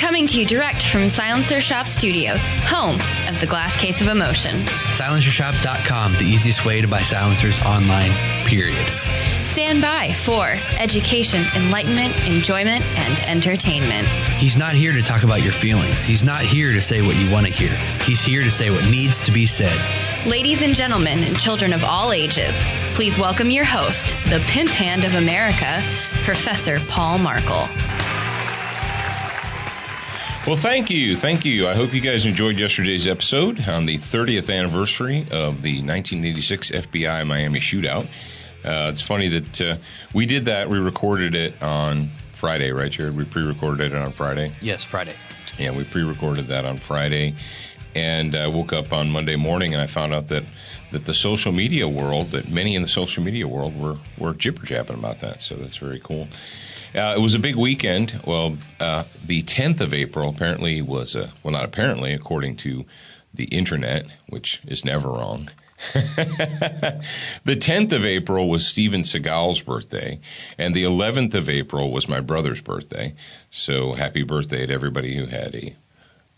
Coming to you direct from Silencer Shop Studios, home of the Glass Case of Emotion. SilencerShop.com, the easiest way to buy silencers online, period. Stand by for education, enlightenment, enjoyment, and entertainment. He's not here to talk about your feelings. He's not here to say what you want to hear. He's here to say what needs to be said. Ladies and gentlemen, and children of all ages, please welcome your host, the pimp hand of America, Professor Paul Markel. Well, thank you. Thank you. I hope you guys enjoyed yesterday's episode on the 30th anniversary of the 1986 FBI Miami shootout. It's funny that we did that. We recorded it on Friday, right, Jared? We pre-recorded it on Friday? Yes, Friday. Yeah, we pre-recorded that on Friday. And I woke up on Monday morning and I found out that the social media world, that many in the social media world were jibber-jabbing about that. So that's very cool. It was a big weekend. Well, the 10th of April apparently was, well, not apparently, according to the internet, which is never wrong. The 10th of April was Steven Seagal's birthday, and the 11th of April was my brother's birthday. So happy birthday to everybody who had a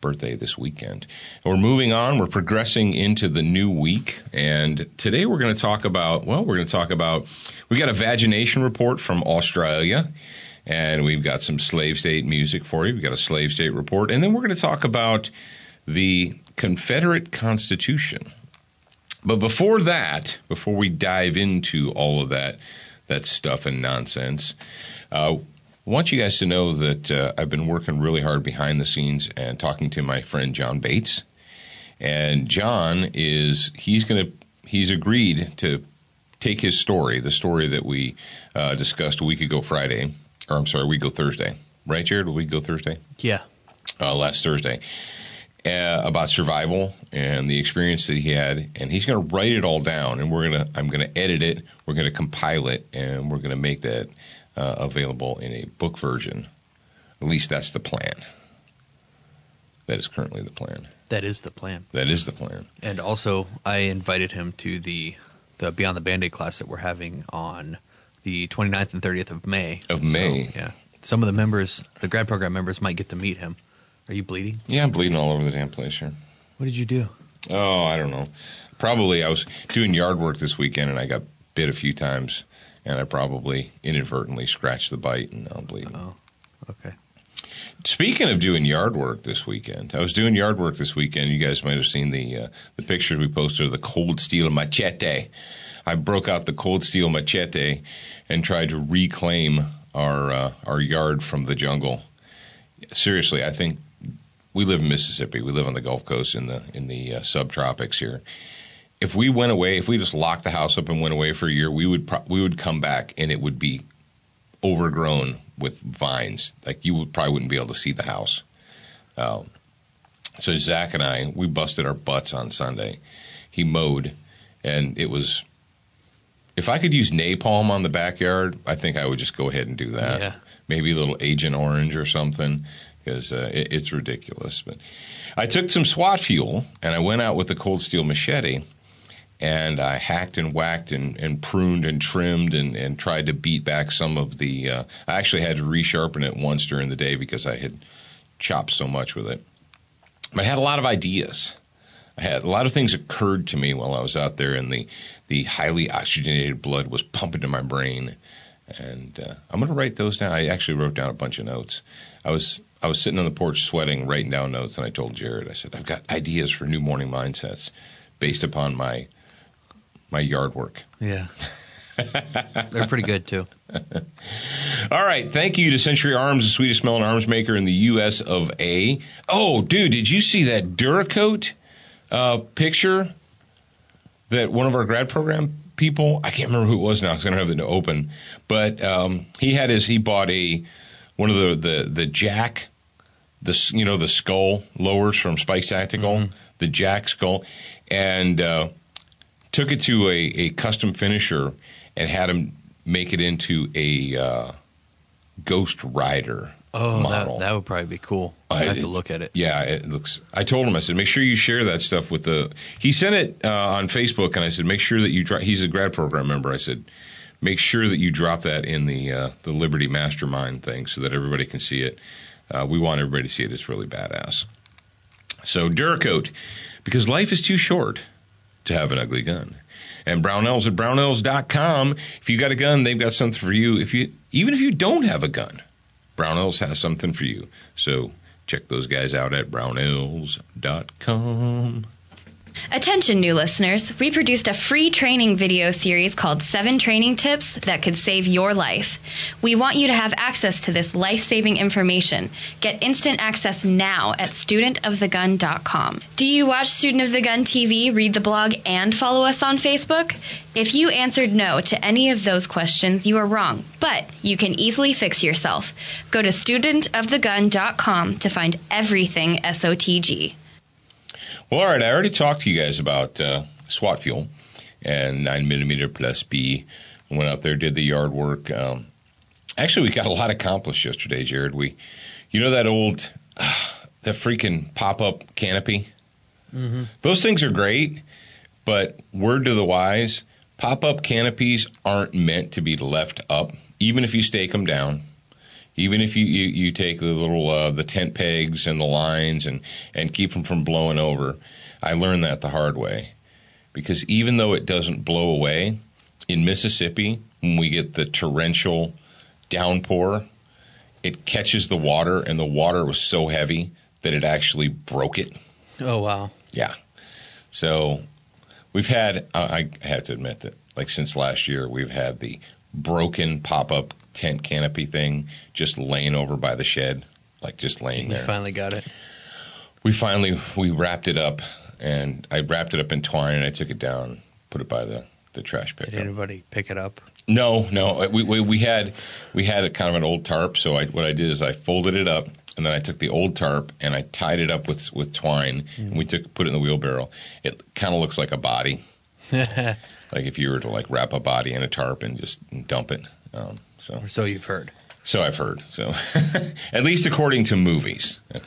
birthday this weekend. We're moving on. We're progressing into the new week, and today we're going to talk about, we got a vagination report from Australia, and we've got some slave state music for you. We've got a slave state report, and then we're going to talk about the Confederate Constitution. But before we dive into all of that stuff and nonsense, I want you guys to know that I've been working really hard behind the scenes and talking to my friend John Bates. And John he's agreed to take his story, the story that we discussed a week ago Thursday. Right, Jared? A week ago Thursday? Yeah. Last Thursday. About survival and the experience that he had, and he's going to write it all down, and I'm going to edit it, we're going to compile it, and we're going to make that available in a book version. At least that's the plan. That is currently the plan. That is the plan. That is the plan. And also, I invited him to the Beyond the Band-Aid class that we're having on the 29th and 30th of May. So, yeah. Some of the members, the grad program members, might get to meet him. Are you bleeding? Yeah, I'm bleeding all over the damn place here. What did you do? Oh, I don't know. Probably I was doing yard work this weekend, and I got bit a few times, and I probably inadvertently scratched the bite, and now I'm bleeding. Oh, okay. Speaking of doing yard work this weekend, I was doing yard work this weekend. You guys might have seen the pictures we posted of the Cold Steel Machete. I broke out the Cold Steel Machete and tried to reclaim our yard from the jungle. Seriously, I think we live in Mississippi. We live on the Gulf Coast in the subtropics here. If we went away, if we just locked the house up and went away for a year, we would come back and it would be overgrown with vines. Like you probably wouldn't be able to see the house. So Zach and I, we busted our butts on Sunday. He mowed, and it was. If I could use napalm on the backyard, I think I would just go ahead and do that. Yeah. Maybe a little Agent Orange or something, because it's ridiculous. But I took some SWAT fuel, and I went out with the Cold Steel Machete, and I hacked and whacked and pruned and trimmed and tried to beat back some of the I actually had to resharpen it once during the day because I had chopped so much with it. But I had a lot of ideas. A lot of things occurred to me while I was out there, and the highly oxygenated blood was pumping to my brain. And I'm going to write those down. I actually wrote down a bunch of notes. I was sitting on the porch sweating, writing down notes, and I told Jared, I said, I've got ideas for new morning mindsets based upon my yard work. Yeah. They're pretty good, too. All right. Thank you to Century Arms, the sweetest smelling arms maker in the U.S. of A. Oh, dude, did you see that Duracoat picture that one of our grad program people, I can't remember who it was now because I don't have it open, but he bought one of the jack, the skull lowers from Spikes Tactical, the jack skull, and took it to a custom finisher and had him make it into a Ghost Rider model. That would probably be cool. I have to look at it. Yeah, it looks. I told him, I said, make sure you share that stuff with the. He sent it on Facebook, and I said, make sure that you. He's a grad program member. I said, make sure that you drop that in the Liberty Mastermind thing so that everybody can see it. We want everybody to see it. It's really badass. So Duracoat, because life is too short to have an ugly gun. And Brownells at Brownells.com. If you got a gun, they've got something for you. Even if you don't have a gun, Brownells has something for you. So check those guys out at Brownells.com. Attention, new listeners. We produced a free training video series called 7 Training Tips That Could Save Your Life. We want you to have access to this life-saving information. Get instant access now at studentofthegun.com. Do you watch Student of the Gun TV, read the blog, and follow us on Facebook? If you answered no to any of those questions, you are wrong, but you can easily fix yourself. Go to studentofthegun.com to find everything SOTG. Well, all right, I already talked to you guys about SWAT fuel and 9mm plus B. I went out there, did the yard work. Actually, we got a lot accomplished yesterday, Jared. You know that old, that freaking pop-up canopy? Mm-hmm. Those things are great, but word to the wise, pop-up canopies aren't meant to be left up, even if you stake them down. Even if you take the little the tent pegs and the lines and keep them from blowing over. I learned that the hard way. Because even though it doesn't blow away, in Mississippi, when we get the torrential downpour, it catches the water, and the water was so heavy that it actually broke it. Oh, wow. Yeah. So we've had, I have to admit that, like since last year, we've had the broken pop-up tent canopy thing just laying over by the shed, like just laying there. You finally got it. We wrapped it up, and I wrapped it up in twine, and I took it down, put it by the trash pickup. Did anybody pick it up? No. We had a kind of an old tarp, so what I did is I folded it up, and then I took the old tarp and I tied it up with twine, and we put it in the wheelbarrow. It kind of looks like a body, like if you were to like wrap a body in a tarp and just dump it. So you've heard. So I've heard. So at least according to movies. I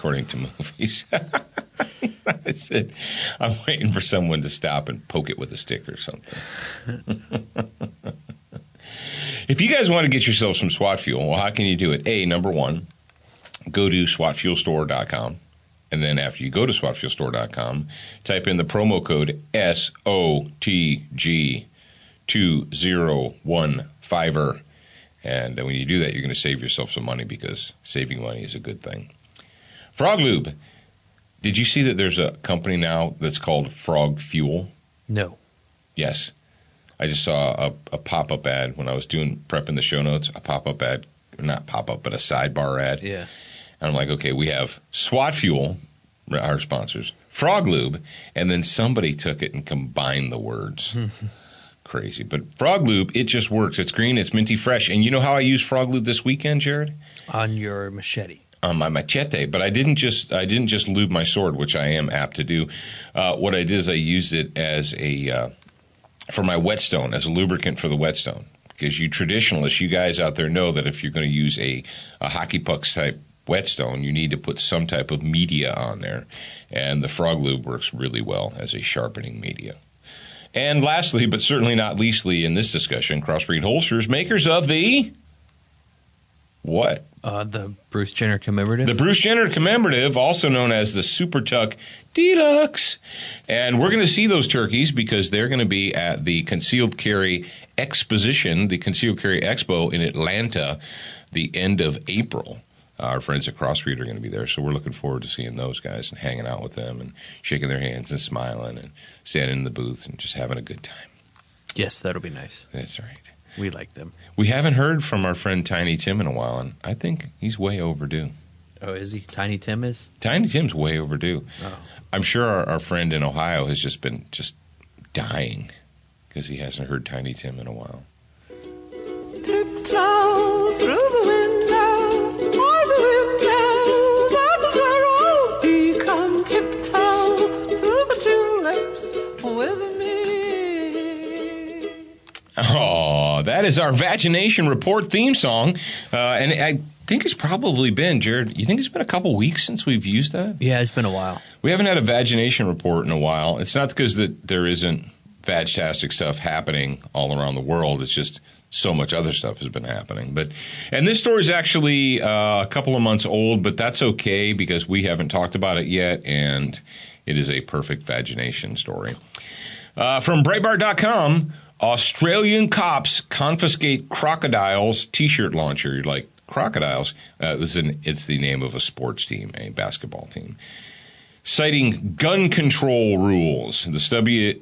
said, I'm waiting for someone to stop and poke it with a stick or something. If you guys want to get yourself some SWAT fuel, well, how can you do it? Number one, go to SWATfuelstore.com. And then after you go to SWATfuelstore.com, type in the promo code SOTG2015. And when you do that, you're going to save yourself some money, because saving money is a good thing. Frog Lube. Did you see that there's a company now that's called Frog Fuel? No. Yes. I just saw a pop-up ad when I was prepping the show notes, a pop-up ad, not pop-up, but a sidebar ad. Yeah. And I'm like, okay, we have SWAT Fuel, our sponsors, Frog Lube, and then somebody took it and combined the words. Crazy. But Frog Lube, it just works. It's green, it's minty fresh. And you know how I used Frog Lube this weekend, Jared? On your machete. On my machete. But I didn't just lube my sword, which I am apt to do. What I did is I used it as for my whetstone, as a lubricant for the whetstone. Because you traditionalists, you guys out there know that if you're going to use a hockey puck type whetstone, you need to put some type of media on there. And the Frog Lube works really well as a sharpening media. And lastly, but certainly not leastly in this discussion, Crossbreed Holsters, makers of the what? The Bruce Jenner commemorative. The Bruce Jenner commemorative, also known as the Super Tuck Deluxe. And we're going to see those turkeys because they're going to be at the Concealed Carry Exposition, the Concealed Carry Expo in Atlanta, the end of April. Our friends at Crossbreed are going to be there, so we're looking forward to seeing those guys and hanging out with them and shaking their hands and smiling and standing in the booth and just having a good time. Yes, that'll be nice. That's right. We like them. We haven't heard from our friend Tiny Tim in a while, and I think he's way overdue. Oh, is he? Tiny Tim is? Tiny Tim's way overdue. Oh. I'm sure our friend in Ohio has just been dying because he hasn't heard Tiny Tim in a while. Tiptoe through the window, by the window, that is where I'll be. Come tiptoe through the tulips with me. Oh, that is our Vagination Report theme song. And I think it's probably been, Jared, you think it's been a couple weeks since we've used that? Yeah, it's been a while. We haven't had a Vagination Report in a while. It's not because that there isn't vag-tastic stuff happening all around the world. It's just so much other stuff has been happening. And this story is actually a couple of months old, but that's okay because we haven't talked about it yet, and it is a perfect vagination story. From Breitbart.com, Australian cops confiscate crocodiles T-shirt launcher. You're like, crocodiles? It's the name of a sports team, a basketball team. Citing gun control rules. The story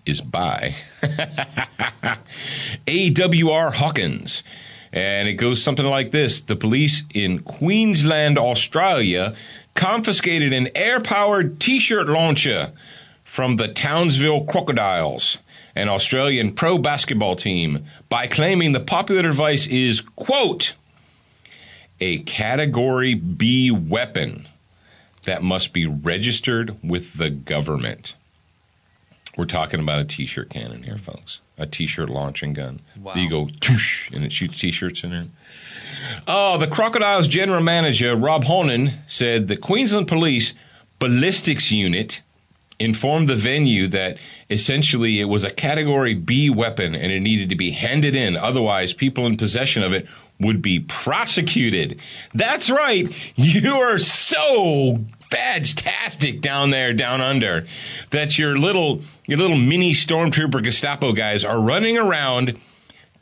is by AWR Hawkins. And it goes something like this. The police in Queensland, Australia, confiscated an air-powered T-shirt launcher from the Townsville Crocodiles, an Australian pro basketball team, by claiming the popular device is, quote, a Category B weapon that must be registered with the government. We're talking about a T-shirt cannon here, folks. A T-shirt launching gun. Wow. You go, toosh, and it shoots T-shirts in there. Oh, the Crocodiles general manager, Rob Honan, said the Queensland Police ballistics unit informed the venue that essentially it was a Category B weapon and it needed to be handed in. Otherwise, people in possession of it would be prosecuted. That's right. You are so fantastic down there, down under, that your little mini stormtrooper Gestapo guys are running around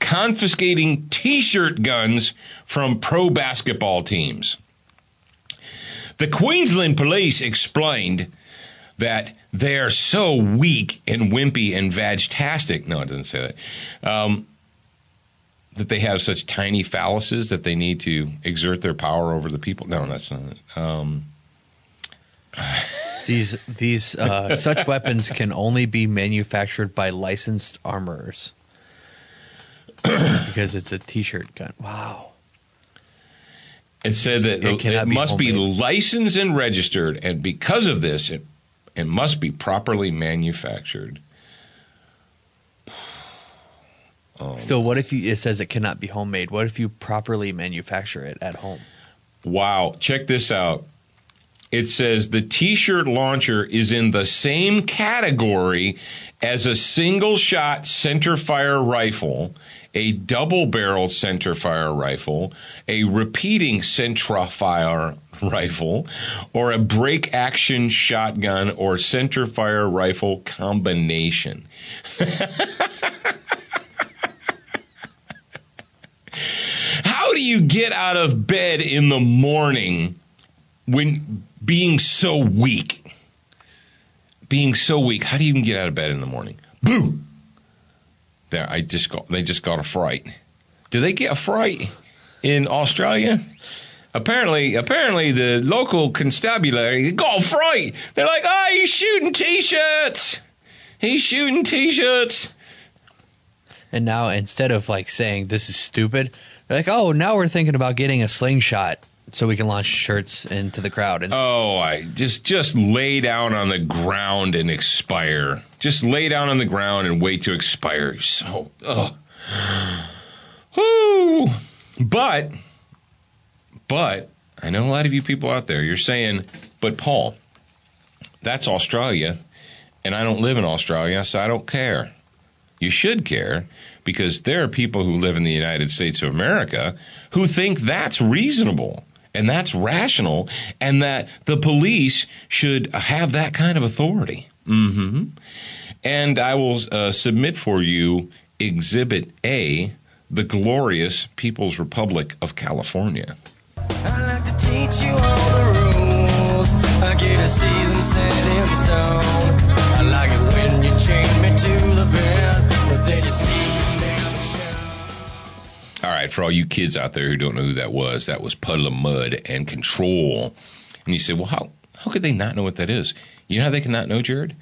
confiscating T-shirt guns from pro basketball teams. The Queensland Police explained that they're so weak and wimpy and vag-tastic. No, it doesn't say that. That they have such tiny phalluses that they need to exert their power over the people. No, that's not it. These such weapons can only be manufactured by licensed armorers because it's a T-shirt gun. Wow. It said that it must be licensed and registered, and because of this, it must be properly manufactured. So what if it says it cannot be homemade? What if you properly manufacture it at home? Wow. Check this out. It says the T-shirt launcher is in the same category as a single-shot center-fire rifle, a double-barrel center-fire rifle, a repeating center-fire rifle, or a break-action shotgun or center-fire rifle combination. How do you get out of bed in the morning when being so weak? Being so weak, how do you even get out of bed in the morning? Boo! There, they just got a fright. Do they get a fright in Australia? Apparently, the local constabulary got a fright. They're like, oh, he's shooting T-shirts. He's shooting T-shirts. And now, instead of like saying this is stupid, they're like, oh, now we're thinking about getting a slingshot so we can launch shirts into the crowd. And I just lay down on the ground and expire. Just lay down on the ground and wait to expire. So, whoo. But I know a lot of you people out there, you're saying, but Paul, that's Australia, and I don't live in Australia, so I don't care. You should care, because there are people who live in the United States of America who think that's reasonable and that's rational and that the police should have that kind of authority. Mm-hmm. And I will submit for you Exhibit A, the glorious People's Republic of California. I like to teach you all the rules. I get to see them set in stone. I like it when you chain me to the bed, but then you see it's never shown. All right, for all you kids out there who don't know who that was Puddle of Mudd and Control. And you say, well, how could they not know what that is? You know how they cannot know, Jared?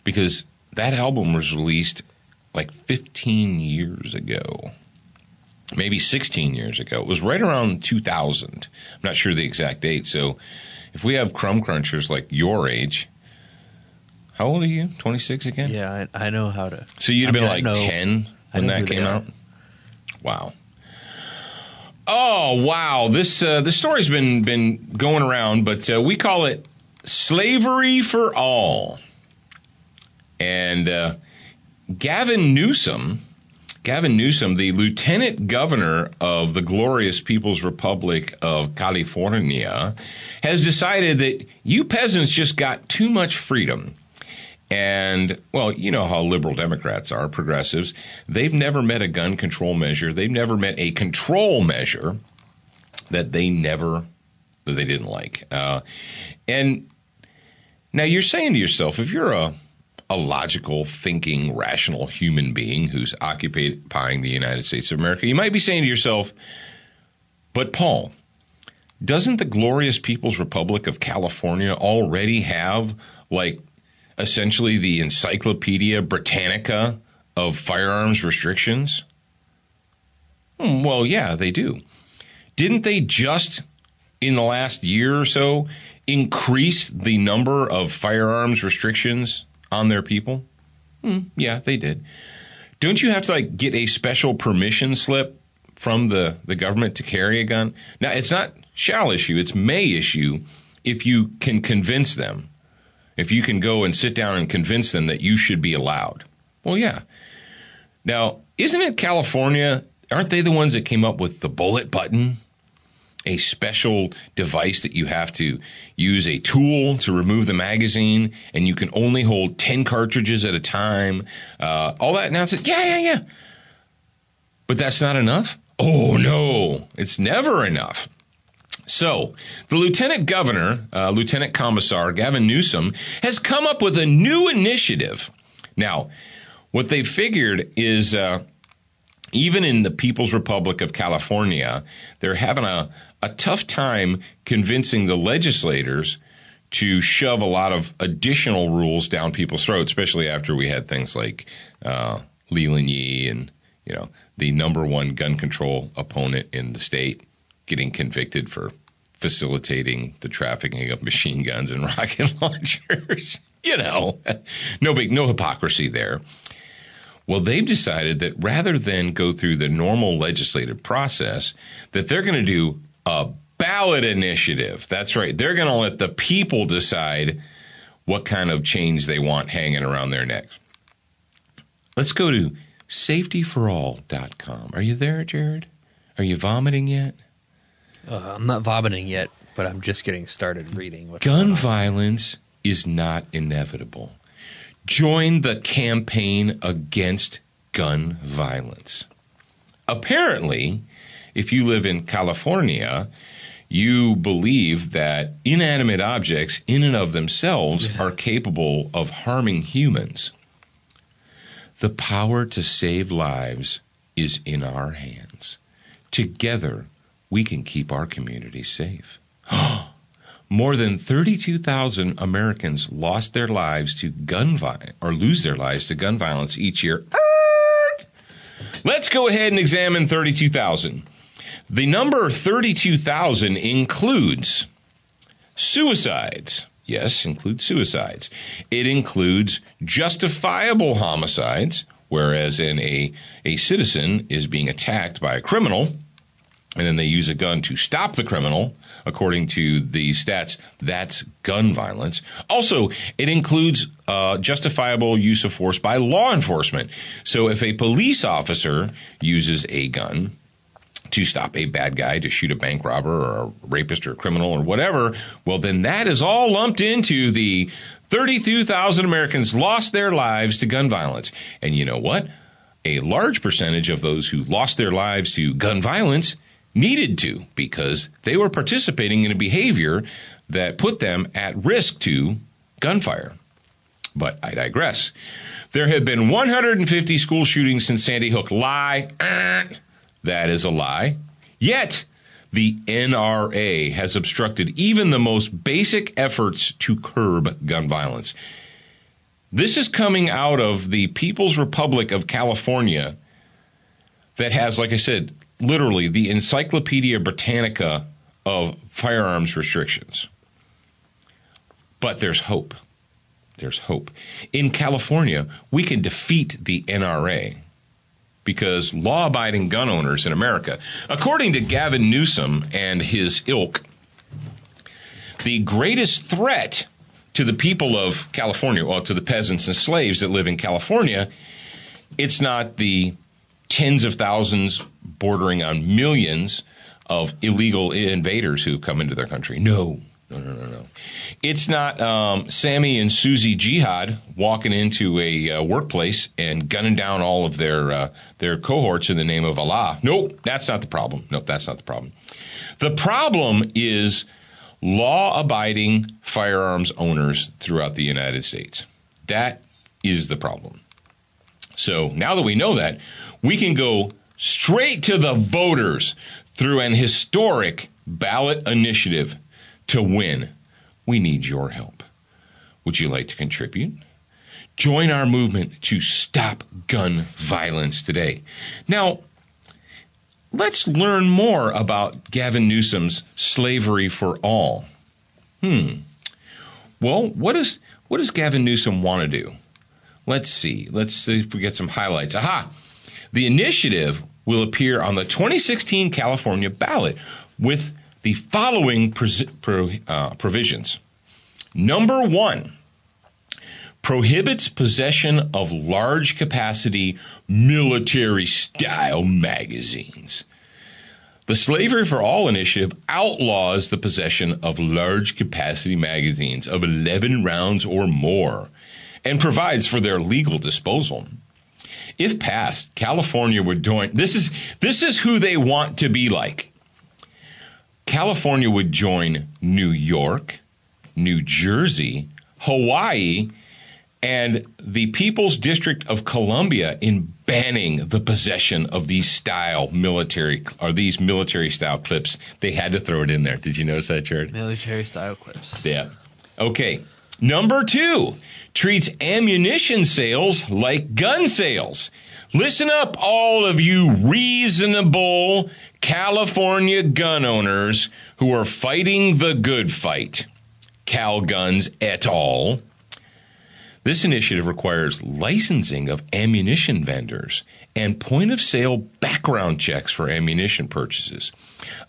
Because that album was released like 15 years ago. Maybe 16 years ago. It was right around 2000. I'm not sure the exact date. So if we have crumb crunchers like your age, how old are you? 26 again? Yeah, I know how to. So you'd have been like 10 when that came out? Wow. Oh, wow. This story's been going around, but we call it Slavery for All. And Gavin Newsom Gavin Newsom, the lieutenant governor of the glorious People's Republic of California, has decided that you peasants just got too much freedom. And, well, you know how liberal Democrats are, progressives. They've never met a gun control measure. They've never met a control measure that they didn't like. And now you're saying to yourself, if you're a logical, thinking, rational human being who's occupying the United States of America, you might be saying to yourself, but Paul, doesn't the glorious People's Republic of California already have, like, essentially the Encyclopedia Britannica of firearms restrictions? Well, yeah, they do. Didn't they just, in the last year or so, increase the number of firearms restrictions on their people? Yeah, they did. Don't you have to, like, get a special permission slip from the government to carry a gun? Now, it's not shall issue, it's may issue if you can convince them. If you can go and sit down and convince them that you should be allowed. Well, yeah. Now, isn't it California, aren't they the ones that came up with the bullet button? A special device that you have to use a tool to remove the magazine, and you can only hold 10 cartridges at a time. All that. Now it's like, yeah. But that's not enough? Oh, no. It's never enough. So, the Lieutenant Governor, Lieutenant Commissar Gavin Newsom, has come up with a new initiative. Now, what they figured is even in the People's Republic of California, they're having a tough time convincing the legislators to shove a lot of additional rules down people's throats, especially after we had things like Leland Yee and, you know, the number one gun control opponent in the state getting convicted for facilitating the trafficking of machine guns and rocket launchers. You know, no hypocrisy there. Well, they've decided that rather than go through the normal legislative process, that they're going to do a ballot initiative. That's right. They're going to let the people decide what kind of chains they want hanging around their necks. Let's go to safetyforall.com. Are you there, Jared? Are you vomiting yet? I'm not vomiting yet, but I'm just getting started reading. Gun violence is not inevitable. Join the campaign against gun violence. Apparently, if you live in California, you believe that inanimate objects in and of themselves are capable of harming humans. The power to save lives is in our hands. Together, we can keep our communities safe. More than 32,000 Americans lost their lives to lose their lives to gun violence each year. Let's go ahead and examine 32,000. The number 32,000 includes suicides. Yes, includes suicides. It includes justifiable homicides, whereas a citizen is being attacked by a criminal, and then they use a gun to stop the criminal. According to the stats, that's gun violence. Also, it includes justifiable use of force by law enforcement. So if a police officer uses a gun to stop a bad guy, to shoot a bank robber or a rapist or a criminal or whatever, well, then that is all lumped into the 32,000 Americans lost their lives to gun violence. And you know what? A large percentage of those who lost their lives to gun violence needed to, because they were participating in a behavior that put them at risk to gunfire. But I digress. There have been 150 school shootings since Sandy Hook. Lie. That is a lie. Yet, the NRA has obstructed even the most basic efforts to curb gun violence. This is coming out of the People's Republic of California that has, like I said, literally the Encyclopedia Britannica of firearms restrictions. But there's hope. There's hope. In California, we can defeat the NRA because law-abiding gun owners in America, according to Gavin Newsom and his ilk, the greatest threat to the people of California, well, to the peasants and slaves that live in California, it's not the tens of thousands, bordering on millions of illegal invaders who come into their country. No. It's not Sammy and Susie Jihad walking into a workplace and gunning down all of their cohorts in the name of Allah. Nope, that's not the problem. The problem is law-abiding firearms owners throughout the United States. That is the problem. So now that we know that, we can go straight to the voters through an historic ballot initiative to win. We need your help. Would you like to contribute? Join our movement to stop gun violence today. Now, let's learn more about Gavin Newsom's Slavery for All. Well, what does Gavin Newsom want to do? Let's see. Let's see if we get some highlights. Aha! The initiative will appear on the 2016 California ballot with the following provisions. Number 1, prohibits possession of large-capacity military-style magazines. The Slavery for All initiative outlaws the possession of large-capacity magazines of 11 rounds or more and provides for their legal disposal. If passed, California would join. This is who they want to be like. California would join New York, New Jersey, Hawaii, and the People's District of Columbia in banning the possession of these military style clips. They had to throw it in there. Did you notice that, Jared? Military style clips. Yeah. Okay. Number 2, treats ammunition sales like gun sales. Listen up, all of you reasonable California gun owners who are fighting the good fight. Cal Guns et al. This initiative requires licensing of ammunition vendors and point-of-sale background checks for ammunition purchases.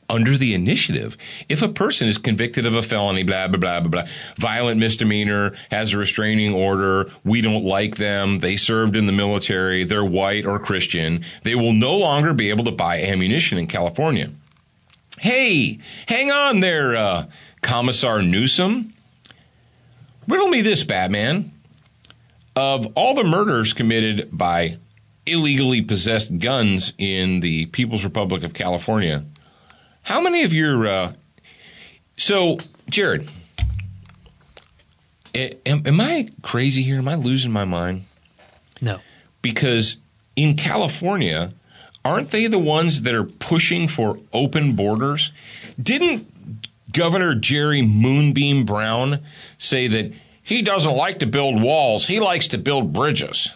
Under the initiative, if a person is convicted of a felony, blah, blah, blah, blah, blah, violent misdemeanor, has a restraining order, we don't like them, they served in the military, they're white or Christian, they will no longer be able to buy ammunition in California. Hey, hang on there, Commissar Newsom. Riddle me this, Batman. Of all the murders committed by illegally possessed guns in the People's Republic of California, how many of your... So, Jared, am I crazy here? Am I losing my mind? No. Because in California, aren't they the ones that are pushing for open borders? Didn't Governor Jerry Moonbeam Brown say that he doesn't like to build walls, he likes to build bridges?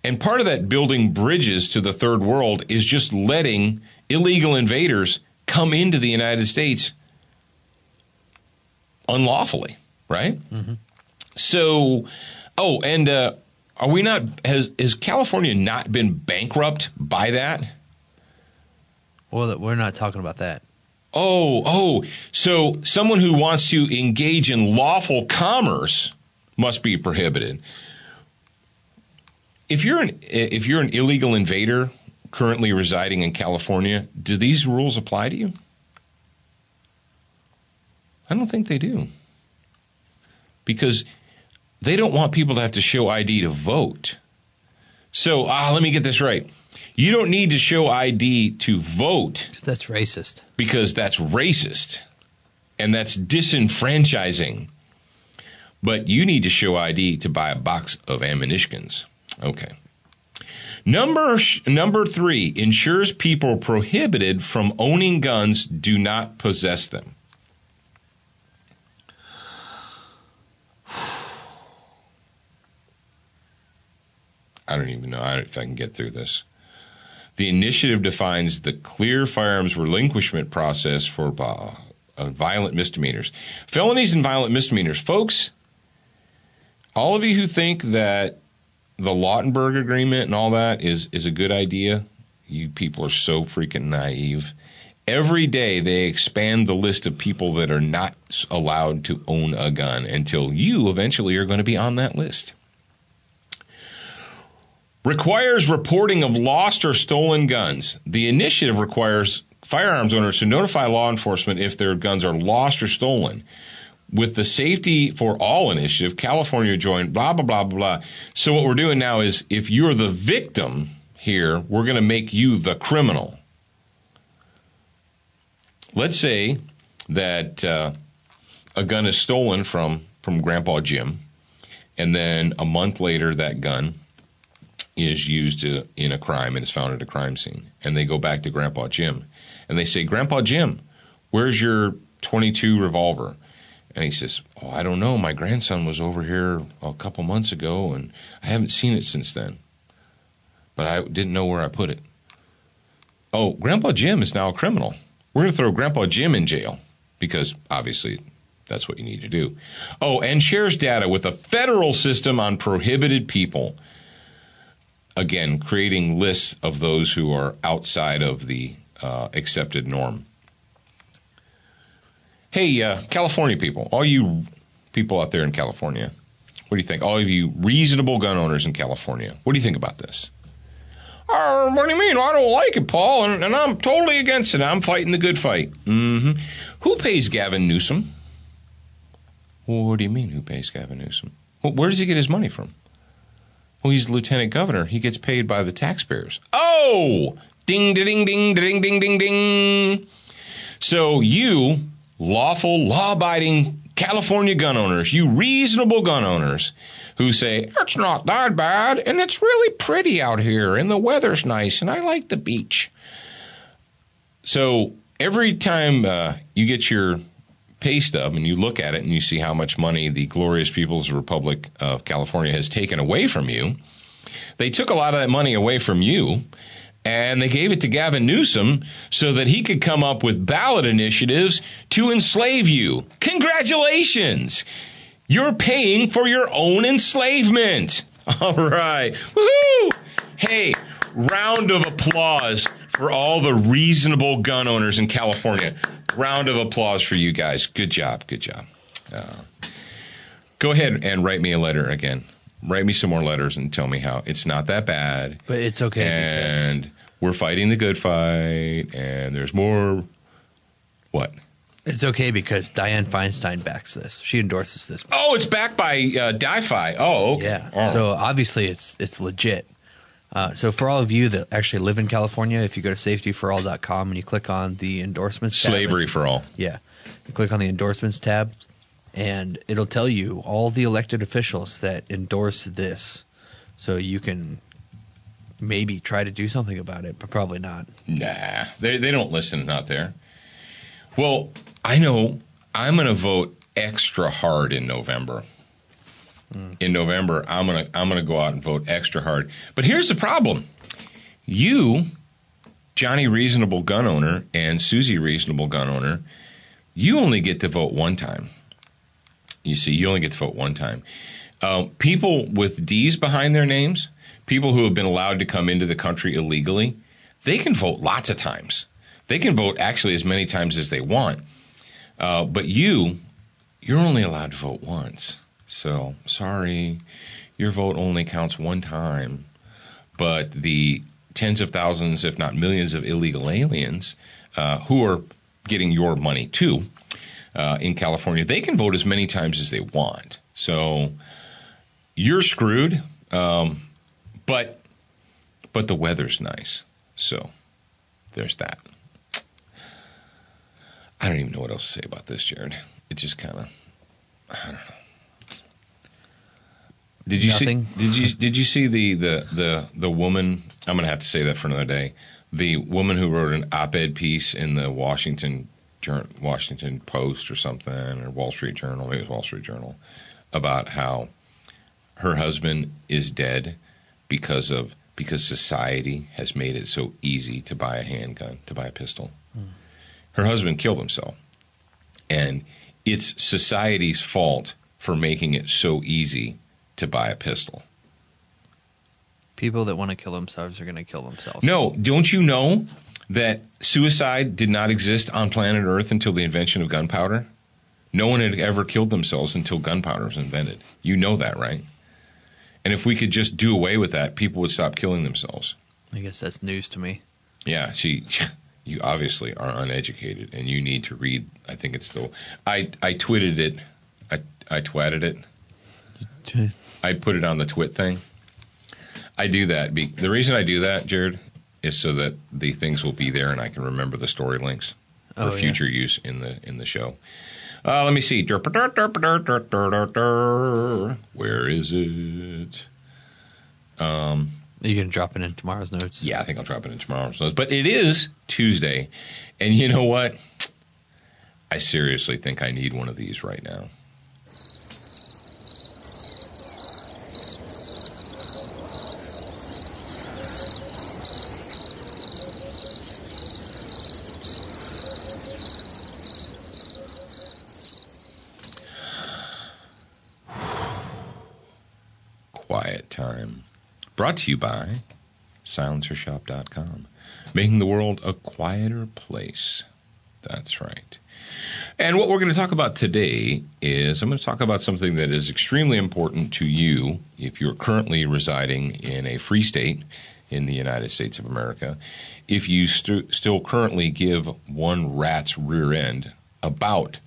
And part of that building bridges to the third world is just letting illegal invaders come into the United States unlawfully, right? Mm-hmm. So, are we not, has California not been bankrupt by that? Well, we're not talking about that. So someone who wants to engage in lawful commerce must be prohibited. If you're an illegal invader currently residing in California, do these rules apply to you? I don't think they do. Because they don't want people to have to show ID to vote. So, let me get this right. You don't need to show ID to vote. That's racist. Because that's racist. And that's disenfranchising. But you need to show ID to buy a box of ammunitions. Okay. Number 3, ensures people prohibited from owning guns do not possess them. I don't even know if I can get through this. The initiative defines the clear firearms relinquishment process for violent misdemeanors. Felonies and violent misdemeanors. Folks, all of you who think that the Lautenberg Agreement and all that is a good idea, you people are so freaking naive. Every day they expand the list of people that are not allowed to own a gun until you eventually are going to be on that list. requires reporting of lost or stolen guns. The initiative requires firearms owners to notify law enforcement if their guns are lost or stolen. With the Safety for All initiative, California joined blah, blah, blah, blah, blah. So what we're doing now is if you're the victim here, we're going to make you the criminal. Let's say that a gun is stolen from Grandpa Jim, and then a month later that gun is used in a crime and is found at a crime scene. And they go back to Grandpa Jim, and they say, Grandpa Jim, where's your .22 revolver? And he says, oh, I don't know. My grandson was over here a couple months ago, and I haven't seen it since then. But I didn't know where I put it. Oh, Grandpa Jim is now a criminal. We're going to throw Grandpa Jim in jail because, obviously, that's what you need to do. Oh, and shares data with a federal system on prohibited people. Again, creating lists of those who are outside of the accepted norm. Hey, California people, all you people out there in California, what do you think? All of you reasonable gun owners in California, what do you think about this? What do you mean? I don't like it, Paul, and I'm totally against it. I'm fighting the good fight. Mm-hmm. Who pays Gavin Newsom? Well, what do you mean, who pays Gavin Newsom? Well, where does he get his money from? Well, he's the lieutenant governor. He gets paid by the taxpayers. Oh! Ding, ding, ding, ding, ding, ding, ding. So you lawful, law-abiding California gun owners, you reasonable gun owners who say, it's not that bad, and it's really pretty out here, and the weather's nice, and I like the beach. So every time you get your pay stub and you look at it and you see how much money the glorious People's Republic of California has taken away from you, they took a lot of that money away from you, and they gave it to Gavin Newsom so that he could come up with ballot initiatives to enslave you. Congratulations! You're paying for your own enslavement. All right. Woohoo! Hey, round of applause for all the reasonable gun owners in California. Round of applause for you guys. Good job. Good job. Go ahead and write me a letter again. Write me some more letters and tell me how it's not that bad. But it's okay. And we're fighting the good fight, and there's more. What? It's okay because Dianne Feinstein backs this. She endorses this. Oh, it's backed by DiFi. Oh, okay. Yeah. Oh. So obviously it's legit. So for all of you that actually live in California, if you go to safetyforall.com and you click on the endorsements tab. Slavery for all. Yeah. You click on the endorsements tab, and it'll tell you all the elected officials that endorse this. So you can maybe try to do something about it, but probably not. Nah, they don't listen out there. Well, I know I'm going to vote extra hard in November. In November, I'm gonna go out and vote extra hard. But here's the problem: you, Johnny Reasonable Gun Owner, and Susie Reasonable Gun Owner, you only get to vote one time. You see, you only get to vote one time. People with D's behind their names, people who have been allowed to come into the country illegally, they can vote lots of times. They can vote actually as many times as they want. But you're only allowed to vote once. So, sorry, your vote only counts one time. But the tens of thousands, if not millions, of illegal aliens who are getting your money too in California, they can vote as many times as they want. So, you're screwed. But the weather's nice. So, there's that. I don't even know what else to say about this, Jared. It just kind of, I don't know. Did you see the woman? I'm going to have to say that for another day. The woman who wrote an op-ed piece in the Washington Post or something, or Wall Street Journal, maybe it was Wall Street Journal, about how her husband is dead because society has made it so easy to buy a handgun, to buy a pistol. Her husband killed himself, and it's society's fault for making it so easy to buy a pistol. People that want to kill themselves are going to kill themselves. No, don't you know that suicide did not exist on planet Earth until the invention of gunpowder? No one had ever killed themselves until gunpowder was invented. You know that, right? And if we could just do away with that, people would stop killing themselves. I guess that's news to me. Yeah, see, you obviously are uneducated, and you need to read. I think it's still. I tweeted it. I twatted it. I put it on the twit thing. I do that. The reason I do that, Jared, is so that the things will be there, and I can remember the story links for future use in the show. Let me see. Where is it? You can drop it in tomorrow's notes. Yeah, I think I'll drop it in tomorrow's notes. But it is Tuesday, and you know what? I seriously think I need one of these right now. Quiet Time. Brought to you by silencershop.com. Making the world a quieter place. That's right. And what we're going to talk about today is I'm going to talk about something that is extremely important to you if you're currently residing in a free state in the United States of America. If you still currently give one rat's rear end about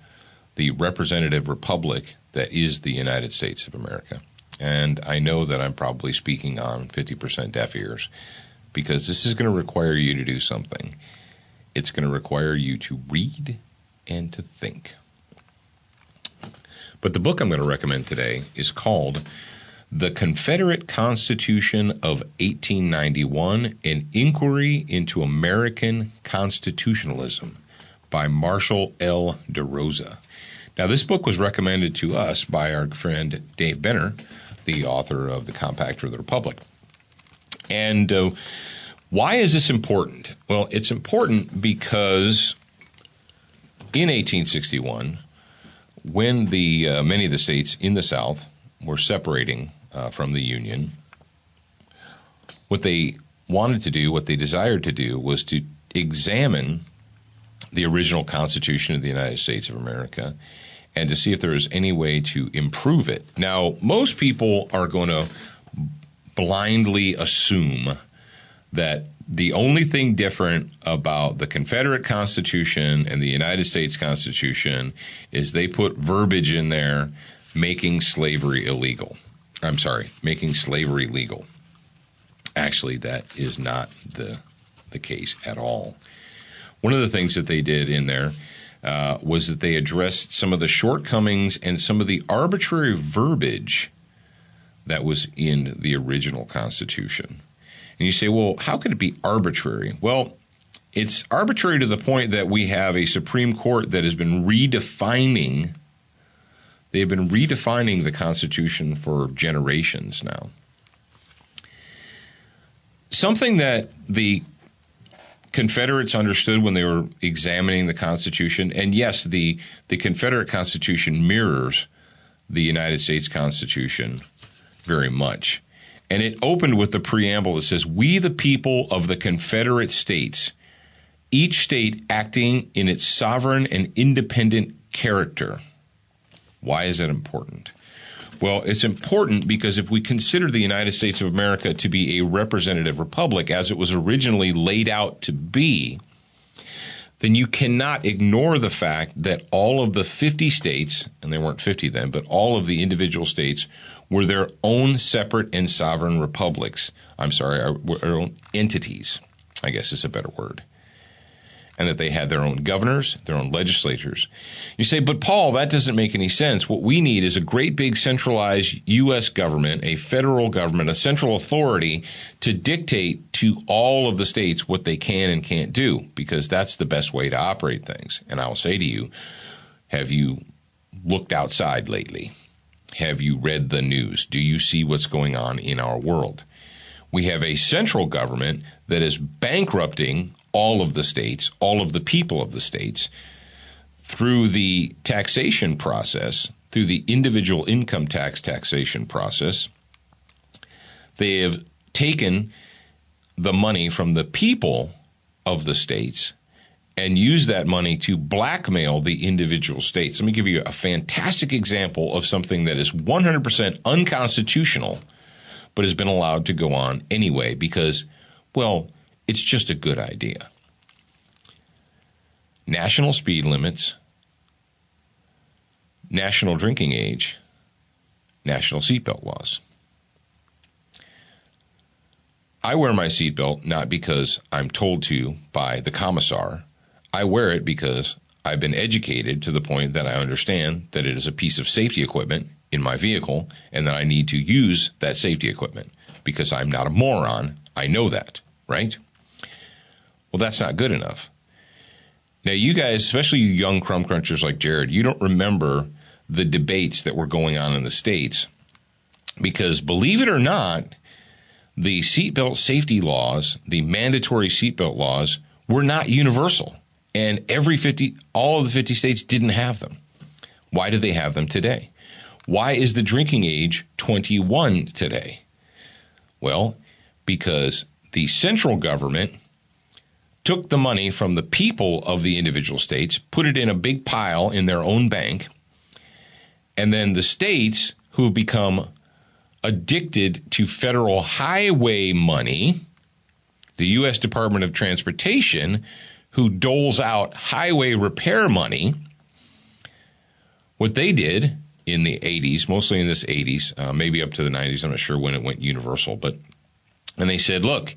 the representative republic that is the United States of America. And I know that I'm probably speaking on 50% deaf ears because this is going to require you to do something. It's going to require you to read and to think. But the book I'm going to recommend today is called The Confederate Constitution of 1891, An Inquiry into American Constitutionalism by Marshall L. DeRosa. Now, this book was recommended to us by our friend Dave Benner, the author of The Compact of the Republic. And why is this important? Well, it's important because in 1861, when many of the states in the South were separating from the Union, what they wanted to do, what they desired to do, was to examine the original Constitution of the United States of America and to see if there is any way to improve it. Now, most people are going to blindly assume that the only thing different about the Confederate Constitution and the United States Constitution is they put verbiage in there making slavery illegal. I'm sorry, making slavery legal. Actually, that is not the case at all. One of the things that they did in there was that they addressed some of the shortcomings and some of the arbitrary verbiage that was in the original Constitution. And you say, well, how could it be arbitrary? Well, it's arbitrary to the point that we have a Supreme Court that has been redefining. They've been redefining the Constitution for generations now. Something that the Confederates understood when they were examining the Constitution, and yes, the Confederate Constitution mirrors the United States Constitution very much. And it opened with the preamble that says, "We the people of the Confederate States, each state acting in its sovereign and independent character." Why is that important? Well, it's important because if we consider the United States of America to be a representative republic, as it was originally laid out to be, then you cannot ignore the fact that all of the 50 states, and there weren't 50 then, but all of the individual states were their own separate and sovereign republics. I'm sorry, our own entities, I guess is a better word. And that they had their own governors, their own legislatures. You say, but Paul, that doesn't make any sense. What we need is a great big centralized U.S. government, a federal government, a central authority to dictate to all of the states what they can and can't do, because that's the best way to operate things. And I'll say to you, have you looked outside lately? Have you read the news? Do you see what's going on in our world? We have a central government that is bankrupting all of the states, all of the people of the states, through the taxation process, through the individual income tax taxation process. They have taken the money from the people of the states and used that money to blackmail the individual states. Let me give you a fantastic example of something that is 100% unconstitutional, but has been allowed to go on anyway because, well, it's just a good idea. National speed limits, national drinking age, national seatbelt laws. I wear my seatbelt not because I'm told to by the commissar. I wear it because I've been educated to the point that I understand that it is a piece of safety equipment in my vehicle and that I need to use that safety equipment because I'm not a moron. I know that, right? Well, that's not good enough. Now, you guys, especially you young crumb crunchers like Jared, you don't remember the debates that were going on in the States because, believe it or not, the seatbelt safety laws, the mandatory seatbelt laws, were not universal. And all of the 50 states didn't have them. Why do they have them today? Why is the drinking age 21 today? Well, because the central government took the money from the people of the individual states, put it in a big pile in their own bank, and then the states who have become addicted to federal highway money, the U.S. Department of Transportation, who doles out highway repair money, what they did in the 80s, mostly in this 80s, maybe up to the 90s, I'm not sure when it went universal, and they said, look,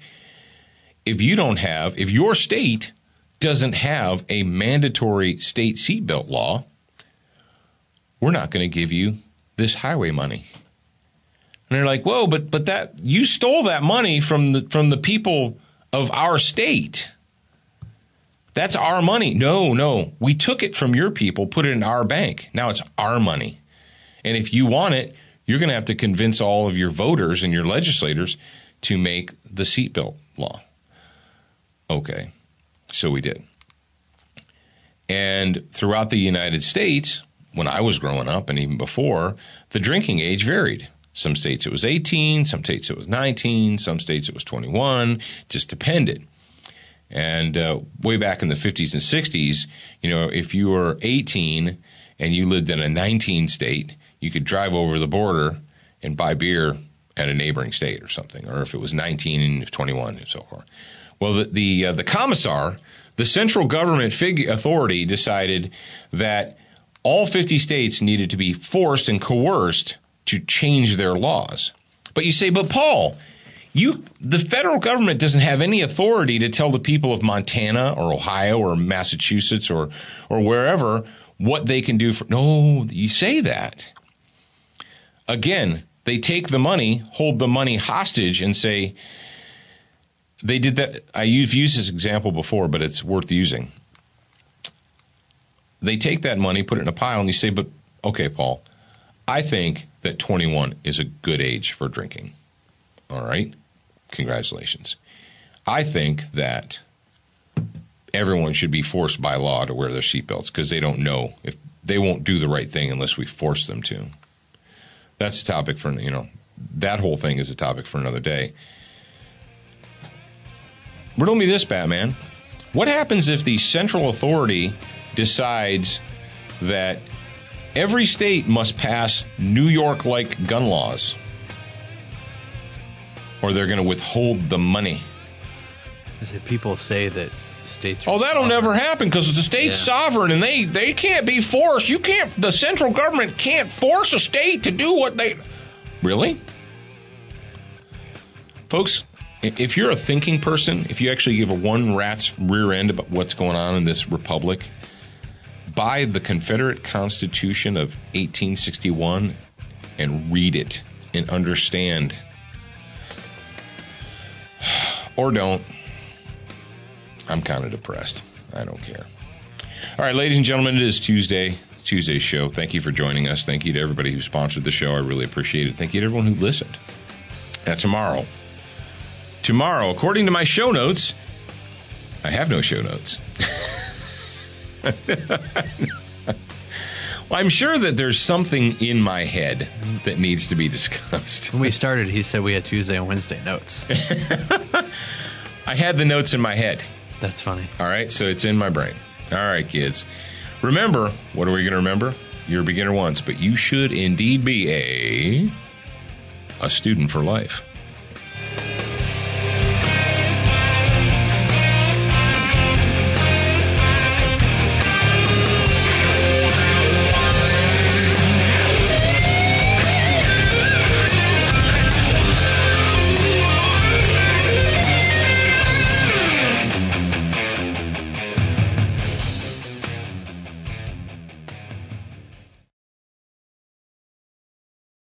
if your state doesn't have a mandatory state seatbelt law, we're not going to give you this highway money. And they're like, whoa, but that you stole that money from the people of our state. That's our money. No, we took it from your people, put it in our bank. Now it's our money. And if you want it, you're going to have to convince all of your voters and your legislators to make the seatbelt law. Okay, so we did. And throughout the United States, when I was growing up and even before, the drinking age varied. Some states it was 18, some states it was 19, some states it was 21, just depended. And way back in the 50s and 60s, if you were 18 and you lived in a 19 state, you could drive over the border and buy beer at a neighboring state or something, or if it was 19 and 21 and so forth. Well, the commissar, the central government authority, decided that all 50 states needed to be forced and coerced to change their laws. But you say, but Paul, the federal government doesn't have any authority to tell the people of Montana or Ohio or Massachusetts or wherever what they can do. No, you say that. Again, they take the money, hold the money hostage, and say, they did that. I've used this example before, but it's worth using. They take that money, put it in a pile, and you say, but, okay, Paul, I think that 21 is a good age for drinking. All right? Congratulations. I think that everyone should be forced by law to wear their seatbelts because they don't know if they won't do the right thing unless we force them to. That's a topic for, that whole thing is a topic for another day. Riddle me this, Batman. What happens if the central authority decides that every state must pass New York-like gun laws, or they're going to withhold the money? People say that states. Oh, that'll never happen because the state's sovereign and they can't be forced. The central government can't force a state to do what they. Really? Folks, if you're a thinking person, if you actually give a one rat's rear end about what's going on in this republic, buy the Confederate Constitution of 1861 and read it and understand. Or don't. I'm kind of depressed. I don't care. All right, ladies and gentlemen, it is Tuesday's show. Thank you for joining us. Thank you to everybody who sponsored the show. I really appreciate it. Thank you to everyone who listened. Now, tomorrow, according to my show notes, I have no show notes. Well, I'm sure that there's something in my head that needs to be discussed. When we started, he said we had Tuesday and Wednesday notes. I had the notes in my head. That's funny. All right, so it's in my brain. All right, kids. Remember, what are we going to remember? You're a beginner once, but you should indeed be a a student for life.